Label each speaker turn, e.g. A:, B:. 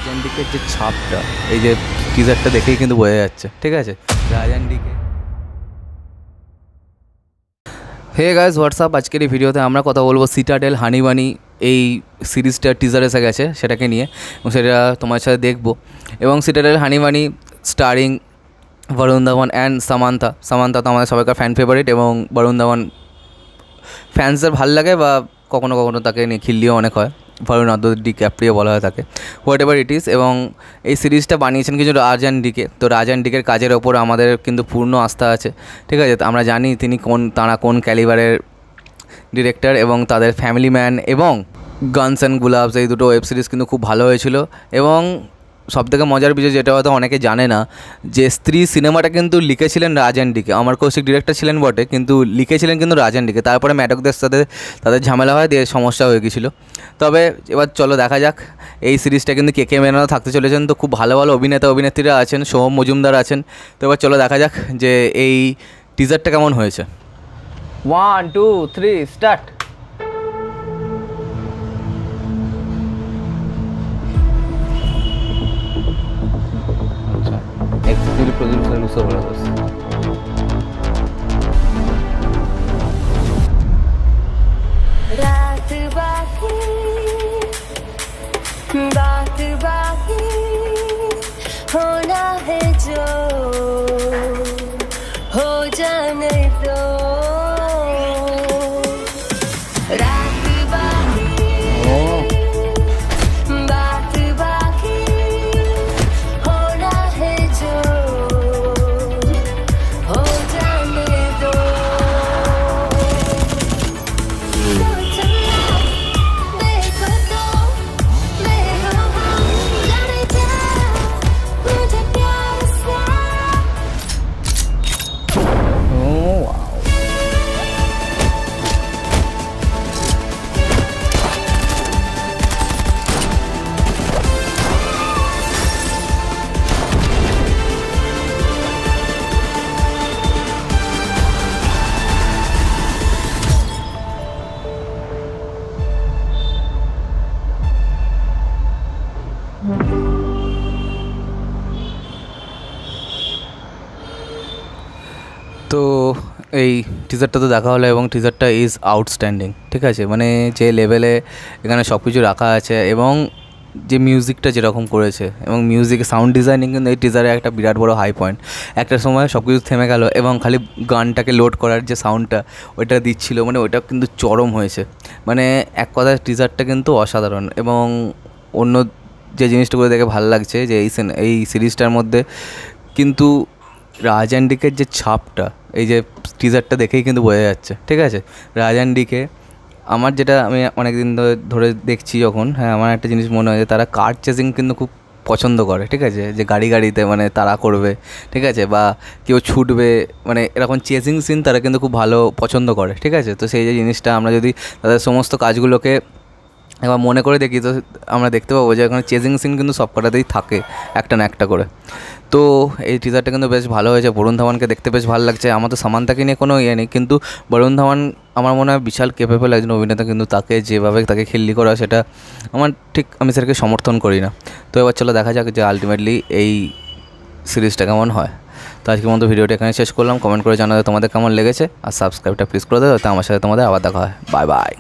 A: রাজানডিকের যে ছাপটা এই যে টিজারটা দেখেই কিন্তু বোঝা যাচ্ছে, ঠিক আছে। রাজানডিকে হে গাইস হোয়াটসঅ্যাপ, আজকের এই ভিডিওতে আমরা কথা বলবো সিটাডেল হানিবানি এই সিরিজটার টিজার এসে গেছে সেটাকে নিয়ে, এবং সেটা তোমার সাথে দেখবো। এবং Citadel honey bunny starring Varun Dhawan and Samantha তো আমাদের সবাইকার ফ্যান ফেভারিট, এবং বরুণ ধাওয়ান ফ্যান্সদের ভাল লাগে বা কখনো কখনো তাকে নিয়ে খিল্লিও অনেক হয়, বরুণ ডিক্যাপ্রিও বলা হয় তাকে, হোয়াট এভার ইট ইজ। এবং এই সিরিজটা বানিয়েছেন কিছু রাজানডিকে। তো রাজানডিকের কাজের ওপর আমাদের কিন্তু পূর্ণ আস্থা আছে, ঠিক আছে। আমরা জানি তারা কোন ক্যালিবারের ডিরেক্টর, এবং তাদের ফ্যামিলি ম্যান এবং গানস অ্যান্ড গুলাবস এই দুটো ওয়েব সিরিজ কিন্তু খুব ভালো হয়েছিল। এবং সবথেকে মজার বিষয় যেটা হয়তো অনেকে জানে না, যে স্ত্রী সিনেমাটা কিন্তু লিখেছিলেন রাজানডিকে। অমর কৌশিক ডিরেক্টর ছিলেন বটে, কিন্তু লিখেছিলেন কিন্তু রাজানডিকে। তারপরে ম্যাডকদের সাথে তাদের ঝামেলা হয়, দিয়ে সমস্যা হয়ে গিয়েছিলো। তবে এবার চলো দেখা যাক এই সিরিজটা কিন্তু কে মেনানো থাকতে চলেছেন। তো খুব ভালো ভালো অভিনেত্রীরা আছেন, সোহম মজুমদার আছেন। তো এবার চলো দেখা যাক যে এই টিজারটা কেমন হয়েছে। 1 2 3 start. Executive producer Russo Brothers.
B: रात बाकी बात बाकी होना है जो हो जाने दो। रात बाकी बात बाकी होना है जो हो जाने दो। देखो तो देखो जाने जा मुझे प्यार सा।
A: তো এই টিজারটা তো দেখা হলো, এবং টিজারটা ইজ আউটস্ট্যান্ডিং, ঠিক আছে। মানে যে লেভেলে এখানে সব কিছু রাখা আছে, এবং যে মিউজিকটা যেরকম করেছে, এবং মিউজিক সাউন্ড ডিজাইনিং কিন্তু এই টিজারে একটা বিরাট বড় হাই পয়েন্ট। একটা সময় সব কিছু থেমে গেল, এবং খালি গানটাকে লোড করার যে সাউন্ডটা ওইটা দিচ্ছিল, মানে ওইটা কিন্তু চরম হয়েছে। মানে এক কথায় টিজারটা কিন্তু অসাধারণ। এবং অন্য যে জিনিসটা করে দেখে ভালো লাগছে যে এই সিরিজটার মধ্যে কিন্তু রাজানডিকের যে ছাপটা এই যে টিজারটা দেখেই কিন্তু বোঝা যাচ্ছে, ঠিক আছে। রাজানডিকে আমার যেটা আমি অনেক দিন ধরে দেখছি যখন, হ্যাঁ, আমার একটা জিনিস মনে হয় যে তারা কার চেজিং কিন্তু খুব পছন্দ করে, ঠিক আছে। যে গাড়িতে মানে তারা করবে, ঠিক আছে, বা কেউ ছুটবে, মানে এরকম চেজিং সিন তারা কিন্তু খুব ভালো পছন্দ করে, ঠিক আছে। তো সেই যে জিনিসটা আমরা যদি তাদের সমস্ত কাজগুলোকে এবার মনে করে দেখি, তো আমরা দেখতে পাবো যে এখানে চেজিং সিন কিন্তু সব কটাতেই থাকে একটা না একটা করে। তো এই টিজারটা কিন্তু বেশ ভালো হয়েছে। বরুণ ধাওয়ানকে দেখতে বেশ ভালো লাগছে। আমার তো সামান্থাকে নিয়ে কোনো ইয়ে নেই, কিন্তু বরুণ ধাওয়ান আমার মনে হয় বিশাল ক্যাপেবল একজন অভিনেতা, কিন্তু যেভাবে তাকে খিল্লি করা সেটা আমি স্যারকে সমর্থন করি না। তো এবার চলো দেখা যাক যে আলটিমেটলি এই সিরিজটা কেমন হয়। তো আজকের মতো ভিডিওটা এখানে শেষ করলাম। কমেন্ট করে জানাতে তোমাদের কেমন লেগেছে, আর সাবস্ক্রাইবটা প্লিজ করে দেবে, তো আমার সাথে তোমাদের আবার দেখা হয়। Bye bye.